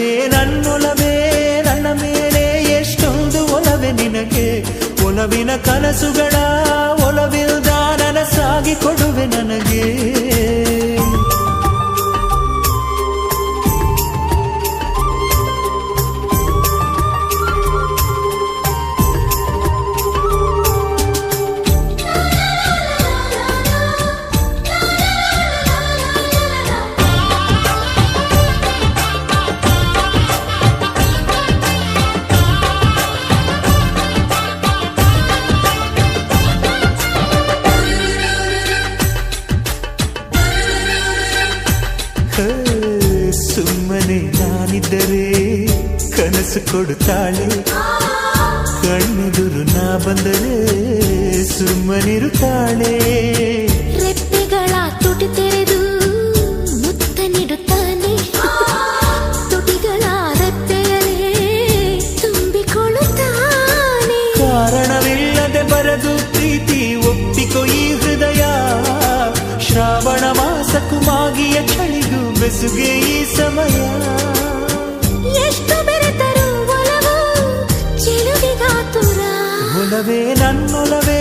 ಒಲವೇ ನನ್ನೊಲವೇ ನನ್ನ ಮೇಲೆ ಎಷ್ಟೊಂದು ಒಲವೇ ನಿನಗೆ ಒಲವಿನ ಕನಸುಗಳ ಒಲವಿಲ್ದ ನನಸಾಗಿ ಕೊಡುವೆ ನನಗೆ ಸುಮ್ಮನೆ ನಾನಿದ್ದರೆ ಕನಸು ಕೊಡುತ್ತಾಳೆ ಕಣ್ಣೆದುರು ನಾ ಬಂದರೆ ಸುಮ್ಮನಿರುತ್ತಾಳೆ ರೆಪ್ಪೆಗಳ ತುಟಿ ತೆರೆದು ಮುತ್ತ ನೀಡುತ್ತಾನೆ ತುಟಿಗಳ ರೆಪ್ಪೆಯಲೇ ತುಂಬಿಕೊಳ್ಳುತ್ತಾನೆ ಕಾರಣವಿಲ್ಲದೆ ಬರದು ಪ್ರೀತಿ ಒಪ್ಪಿಕೊ ಈ ಹೃದಯ ಶ್ರಾವಣ ಮಾಸಕ್ಕೂ ಮಾಗಿಯ ಚಳಿಗೂ ಬೆಸುಗೆ ಈ ಸಮಯ ಎಷ್ಟು ಬೆರೆತರು ಒಲವು ಚೆಲುವಿಗಾತುರ ಒಲವೇ ನನ್ನೊಲವೇ